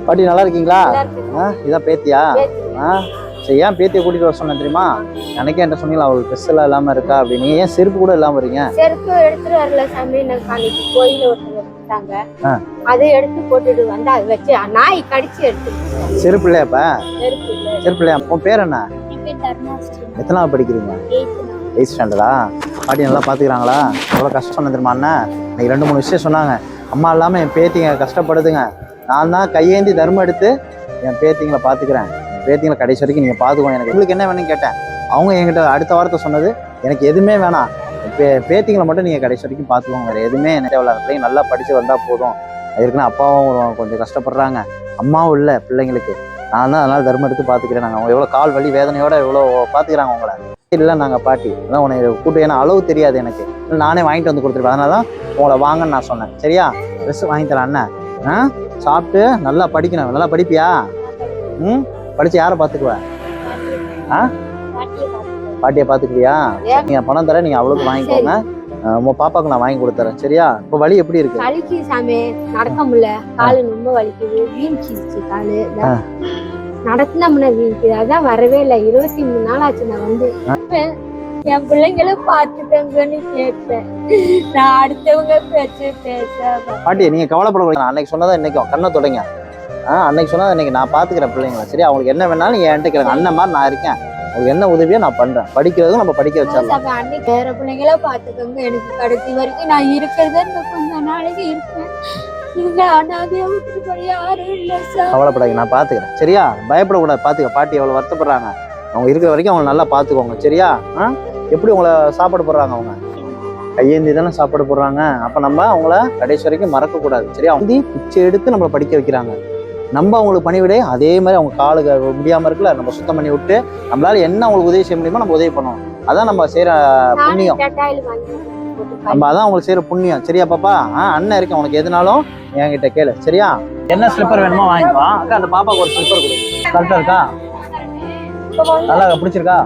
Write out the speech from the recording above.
பாட்டி நல்லா இருக்கீங்களா? இதான் பேத்தியா? சரி, ஏன் பேத்தியை கூட்டிட்டு வர சொன்னேன் தெரியுமா? எனக்கே என்ன சொன்னீங்களா அவளுக்கு ட்ரெஸ் எல்லாம் இல்லாம இருக்கா அப்படின்னு. ஏன் செருப்பு கூட இல்லாம வரீங்க? செருப்பு எடுத்துட்டு வரல சாமி. நாளைக்கு கோயில ஒருத்தர் வச்சுட்டாங்க, அதை எடுத்து போட்டுட்டு வந்து அதை வச்சு நாய் கடிச்சு எடுத்து. செருப்பு இல்லையாப்ப? செருப்பு இல்லையா? உன் பேர் என்ன? எத்தனாவது படிக்கிறீங்க? 8th ஸ்டாண்டர்டா? பாட்டி நல்லா பாத்துக்கிறாங்களா? எவ்வளவு கஷ்டம் சொன்ன தெரியுமா அண்ணன்? இன்னைக்கு 2-3 விஷயம் சொன்னாங்க. அம்மா இல்லாம என் பேத்திங்க கஷ்டப்படுதுங்க, நான் தான் கையேந்தி தர்மம் எடுத்து என் பேத்திங்களை பாத்துக்கிறேன், என் பேத்திங்களை கடைசி வரைக்கும் நீங்க பாத்துக்கோங்க, எனக்கு உங்களுக்கு என்ன வேணும்னு கேட்டேன். அவங்க என்கிட்ட அடுத்த வாரத்தை சொன்னது, எனக்கு எதுவுமே வேணாம், பேத்திங்களை மட்டும் நீங்க கடைசி வரைக்கும் பாத்துக்கோங்க, வேற எதுவுமே என்ன தேவையில்ல, நல்லா படிச்சு வந்தா போதும். அதுக்குன்னு அப்பாவும் கொஞ்சம் கஷ்டப்படுறாங்க, அம்மாவும் இல்லை பிள்ளைங்களுக்கு, நான் தான் அதனால தர்மம் எடுத்து பாத்துக்கிறேன். நாங்கள் அவங்க எவ்வளோ கால் வலி வேதனையோட எவ்வளோ பாத்துக்கிறாங்க உங்களை. இல்லை நாங்கள் பாட்டி அதான் உன்னை கூட்டு, ஏன்னா அளவு தெரியாது எனக்கு, நானே வாங்கிட்டு வந்து கொடுத்துருப்பேன், அதனால தான் உங்களை வாங்கன்னு நான் சொன்னேன். சரியா? ட்ரெஸ் வாங்கி தரேன் அண்ணன். சாப்பிட்டு நல்லா படிக்கணும். நல்லா படிப்பியா? படிச்சு யாரை பார்த்துக்குவேன்? பாட்டியை பார்த்துக்குவியா? நீங்க பணம் தர, நீங்க அவளுக்கு வாங்கிக்கோங்க, உங்க பாப்பாக்கு நான் வாங்கி கொடுத்துறேன். சரியா? இப்போ வலி எப்படி இருக்கு? வலிக்கு சாமி, நடக்க முடியல, காலு ரொம்ப வலிக்குது, வீங்கிச்சு காலு, நடத்தினோம்னா வீங்குது, அதான் வரவே இல்லை. 23 நாள் ஆச்சு நான் வந்து. என் பிள்ளைங்கள பாத்துக்கங்கன்னு கேட்பேன், நான் அடுத்தவங்க பேச்சு பேச. பாட்டி நீங்க கவலைப்பட, அன்னைக்கு சொன்னதா இன்னைக்கும் கண்ணை தொடங்க. அன்னைக்கு சொன்னதா இன்னைக்கு நான் பாத்துக்கிறேன் பிள்ளைங்கள. சரியா? அவங்களுக்கு என்ன வேணாலும் நீங்க என்கிட்ட கேளுங்க, அண்ணன் மாதிரி நான் இருக்கேன், உங்களுக்கு என்ன உதவியோ நான் பண்றேன். படிக்கிறதும் நம்ம படிக்க வச்சிடலாம். அன்னைக்கு வேற பிள்ளைங்கள பாத்துக்கோங்க, எனக்கு கடைசி வரைக்கும் நான் இருக்கிறத கொஞ்ச நாளைக்கு இருப்பேன், கவலைப்படாதீங்க, நான் பாத்துக்கிறேன். சரியா? பயப்படக்கூடாது, பாத்துக்க. பாட்டி எவ்வளவு வருத்தப்படுறாங்க, அவங்க இருக்கிற வரைக்கும் அவங்க நல்லா பாத்துக்கோங்க. சரியா? எப்படி உங்களை சாப்பாடு போடுறாங்க? அவங்க கையேந்தி தானே சாப்பாடு போடுறாங்க, அப்ப நம்ம அவங்கள கடைசி வரைக்கும் மறக்க கூடாது. சரியா? அவங்க பிச்சை எடுத்து நம்மளை படிக்க வைக்கிறாங்க, நம்ம அவங்களுக்கு பணிவிட அதே மாதிரி அவங்க காலுக்கு முடியாம இருக்குல்ல, நம்ம சுத்தம் பண்ணி விட்டு நம்மளால என்ன அவங்களுக்கு உதவி செய்ய முடியுமோ நம்ம உதவி பண்ணணும். அதான் நம்ம செய்யற புண்ணியம், நம்ம அதான் அவங்களுக்கு செய்யற புண்ணியம். சரியா பாப்பா? அண்ணன் இருக்கேன், உனக்கு எதுனாலும் என்கிட்ட கேளு. சரியா? என்ன ஸ்லிப்பர் வேணுமோ வாங்கிப்பா. அக்கா அந்த பாப்பாக்கு ஒரு ஸ்லிப்பர் கொடு. கரெக்டா இருக்கா? நல்லா பிடிச்சிருக்கா?